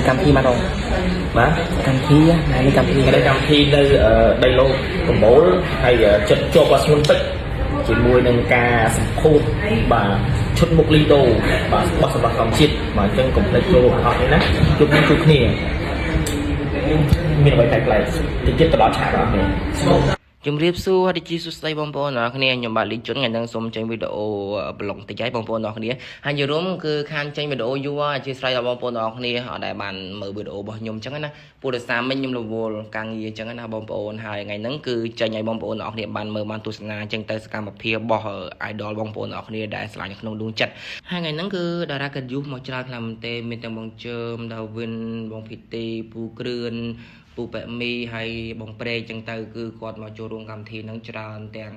កម្មវិធីមកបាទកម្មវិធីណានេះកម្មវិធី កម្មវិធីនៅដីលោកកំបូលហើយចិត្តជាប់ស្ងួនពេជ្រជាមួយនឹងការសម្ពោធបាទឈុតមុខលីដូបាទបោះសម្រាប់កម្ពុជាបាទអញ្ចឹងកុំភ្លេចចូលរួមអត់នេះណាជួបគ្នាមានអ្វីតែប្លែកតិចទៅដល់ឆាកអត់ទេជំរាបសួរហើយជាសួស្តីបងប្អូនអ្នកគ្នាខ្ញុំបាទលីជុនថ្ងៃនេះសូមចេញវីដេអូប្លុកតិចឲ្យបងប្អូនអ្នកគ្នាហើយយល់គឺខានចេញវីដេអូយូរអធិស្ឋានដល់បងប្អូនអ្នកគ្នាអត់ដែលបានមើលវីដេអូរបស់ខ្ញុំអញ្ចឹងណាពួកដោយសារមិញខ្ញុំរវល់ការងារអញ្ចឹងណាបងប្អូនហើយថ្ងៃហ្នឹងគឺចេញឲ្យបងប្អូនអ្នកគ្នាបានមើលបានទស្សនាអញ្ចឹងទៅសកម្មភាពរបស់ idol បងប្អូនអ្នកគ្នាដែលឆ្លាញ់នៅក្នុងដួងចិត្តហើយថ្ងៃហ្នឹងគឺតារាកិត្តិយសមកច្រើនខ្លាំងមែនទេមានទាំងបងជើមដាវិនបងភីទីពូគ្រឿនពូប៉ែមីហើយបងប្រេកចឹងទៅគឺគាត់មកចូលរួមកម្មវិធីហ្នឹងច្រើនទាំង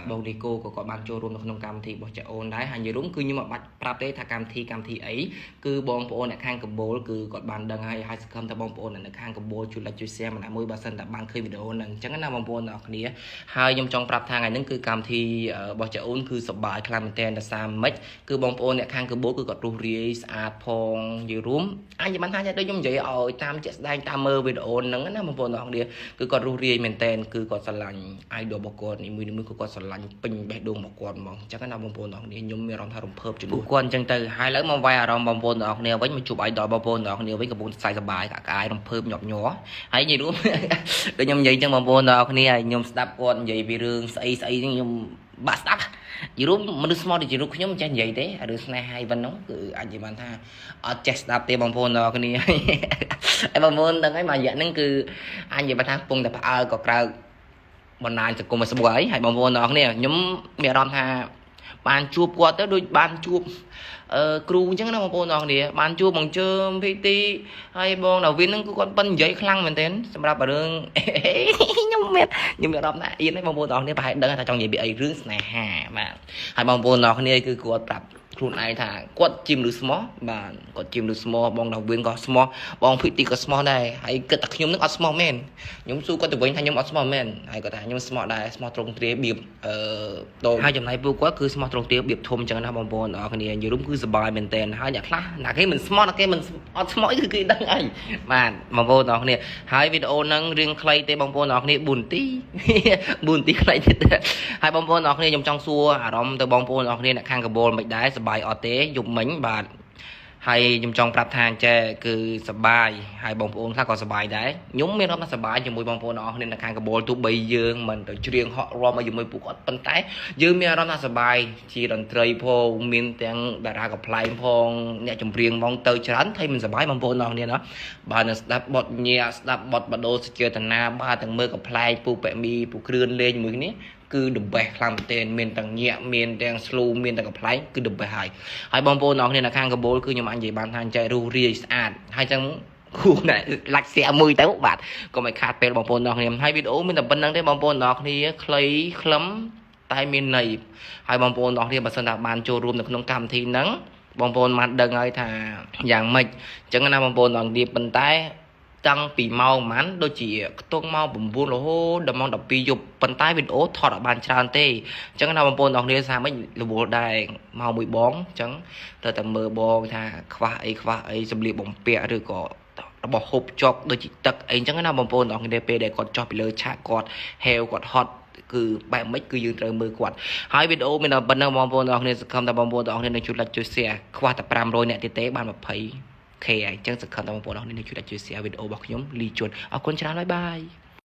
បងឌីកូក៏គាត់បានចូលរួមនៅក្នុងកម្មវិធីរបស់ចាអូនដែរហើយនិយាយរួមគឺខ្ញុំអត់បាច់ប្រាប់ទេថាកម្មវិធីអីគឺបងប្អូនអ្នកខាងកម្ពុជាគឺគាត់បានដឹងហើយសង្ឃឹមថាបងប្អូនអ្នកខាងកម្ពុជាជួយ like ជួយ share ម្នាក់មួយបើសិនតែបានឃើញវីដេអូហ្នឹងអញ្ចឹងណាបងប្អូនអ្នកគ្នាហើយខ្ញុំចង់ប្រាប់ថាថ្ងៃហ្នឹងគឺកម្មវិធីរបស់ចាអូនគឺសប្បាយខ្លាំងមែនទែនដោយសារម៉េចគឺបងប្អូនអ្នកខាងកម្ពុជាគឺគាត់រស់រាយស្អាតផងនិយាយរួមអាចមិនថាដូចខ្ញុំនិយាយឲ្យតាមជាក់ស្ដែងតាមមើលវីដេអូហ្នឹងណាបងប្អូនអ្នកគ្នាគឺគាត់រស់រាយមែនតែនគឺគាត់ស្រឡាញ់ idol របស់គាត់នីមួយៗគឺគាត់ស្រឡាញ់ពេញបេះដូងរបស់គាត់ហ្មងអញ្ចឹងណាបងប្អូនអ្នកគ្នាខ្ញុំមានអារម្មណ៍ថារំភើបជាមួយគាត់អញ្ចឹងទៅហើយឥឡូវមកវាយអារម្មណ៍បងប្អូនអ្នកគ្នាវិញមកជួប idol បងប្អូនអ្នកគ្នាវិញកំពុងសប្បាយក្អាយរំភើបញាប់ញ័រហើយនិយាយរួមដូចខ្ញុំនិយាយអញ្ចឹងបងប្អូនអ្នកគ្នាហើយខ្ញុំស្ដាប់គាត់និយាយពីរឿងស្អីខ្ញុំបាក់ស្ដាប់យល់មនុស្សស្មោះដូចជារូបខ្ញុំចេះនិយាយទេរឿងស្នេហាអីប៉ុណ្ណឹងគឺអាចនិយាយបានថាអត់ចេះស្ដាប់ទេបងប្អូនអ្នកគ្នាហើយបងប្អូនដឹងហើយមួយរយៈហ្នឹងគឺអាចនិយាយបានថាកំពុងតែផ្អើលក៏ក្រៅបណ្ដាញសង្គម Facebook ហើយបងប្អូនអ្នកគ្នាខ្ញុំមានអារម្មណ៍ថាបានជួបគាត់ទៅដូចបានជួបគ្រូអញ្ចឹងណាបងប្អូនអ្នកគ្នាបានជួបបងជើមភីទីហើយបងដាវិនហ្នឹងគឺគាត់ប៉ិននិយាយខ្លាំងមែនទែនសម្រាប់រឿងខ្ញុំមានអារម្មណ៍ថាអៀនហើយបងប្អូនអ្នកគ្នាប្រហែលដឹងថាចង់និយាយពីអីរឿងស្នេហាបាទហើយបងប្អូនអ្នកគ្នាគឺគាត់ប្រាប់ខ្លួនឯងថាគាត់ជាមនុស្សស្មោះបាទគាត់ជាមនុស្សស្មោះបងដាវិនក៏ស្មោះបងភីទីក៏ស្មោះដែរហើយគិតថាខ្ញុំនឹងអត់ស្មោះមែនខ្ញុំសួរគាត់ទៅវិញថាខ្ញុំអត់ស្មោះមែនហើយគាត់ថាខ្ញុំស្មោះដែរស្មោះត្រង់ទ្រាបៀបតោហើយចំណាយពួកគាត់គឺស្មោះត្រង់ទ្រាបៀបធំចឹងណាបងប្អូនអ្នកគ្នាយល់គឺសប្បាយមែនតើហើយអ្នកខ្លះណាគេមិនស្មោះណាគេមិនអត់ស្មោះគឺគេដឹងអីបាទបងប្អូនអ្នកគ្នាហើយវីដេអូហ្នឹងរឿងខ្លីទេបងប្អូនអ្នកគ្នា4នាទីខ្លីទៀតហើយបងប្អូនអ្នកគ្នាខ្ញុំចង់សួរអារម្មណ៍ទៅបងប្អូនអ្នកគ្នាអ្នកខាងកបលមិនដែរសប្បាយអត់ទេយប់មិញបាទហើយខ្ញុំចង់ប្រាប់ថាចេះគឺសប្បាយហើយបងប្អូនខ្លះក៏សប្បាយដែរខ្ញុំមានអារម្មណ៍ថាសប្បាយជាមួយបងប្អូនអស់គ្នានៅខាងកបលទោះបីយើងមិនទៅច្រៀងហក់រាំឲ្យជាមួយពួកគាត់ប៉ុន្តែយើងមានអារម្មណ៍ថាសប្បាយជាតន្ត្រីផងមានទាំងតារាកំប្លែងផងអ្នកចម្រៀងផងទៅច្រើនថៃមិនសប្បាយបងប្អូនអស់គ្នាណាបាទនៅស្ដាប់បទញាស្ដាប់បទបដោសេចក្ដីបាទទាំងមើលកំប្លែងពូប៉ែមីពូគ្រឿនលេងជាមួយគ្នាគឺ the best ខ្លាំងមែនទែនមានទាំងញាក់មានទាំងស្លូមានទាំងកំប្លែងគឺ the best ហើយបងប្អូនអ្នកគ្នានៅខាងកបលគឺខ្ញុំអាចនិយាយបានថាចែករស់រាយស្អាតហើយចឹងគួរតែឡាច់ស្រាមួយទៅបាទកុំឲ្យខាតពេលបងប្អូនអ្នកគ្នាហើយវីដេអូមានតែប៉ុណ្្នឹងទេបងប្អូនអ្នកគ្នាខ្លីខ្លឹមតែមានន័យហើយបងប្អូនអ្នកគ្នាបើសិនថាបានចូលរួមនៅក្នុងកម្មវិធីហ្នឹងបងប្អូនបានដឹងហើយថាយ៉ាងម៉េចចឹងណាបងប្អូនអ្នកគ្នាប៉ុន្តែតាំងពីម៉ោងប្រហែលដូចជាខ្ទង់ម៉ោង9រហូតដល់ម៉ោង12យប់ប៉ុន្តែវីដេអូថតអត់បានច្រើនទេអញ្ចឹងណាបងប្អូនអ្នកគ្នាថាម៉េចរវល់ដែរមកមួយបងអញ្ចឹងត្រូវតែមើលបងថាខ្វះអីសម្លៀកបំពាក់ឬក៏របស់ហូបចុកដូចជាទឹកអីអញ្ចឹងណាបងប្អូនអ្នកគ្នាពេលដែលគាត់ចុះពីលើឆាកគាត់ហេវគាត់ហត់គឺបែបម៉េចគឺយើងត្រូវមើលគាត់ហើយវីដេអូមានតែប៉ុណ្្នឹងបងប្អូនអ្នកគ្នាសង្ឃឹមថាបងប្អូនអ្នកគ្នានឹងជួយ like ជួយ share ខ្វះតែ500អ្នកទៀតទេបាន20K អញ្ចឹងសង្ឃឹមថាបងប្អូនអ្នកគ្នាជួយ like ជួយ share វីដេអូរបស់ខ្ញុំលីជួនអរគុណច្រើនបាយ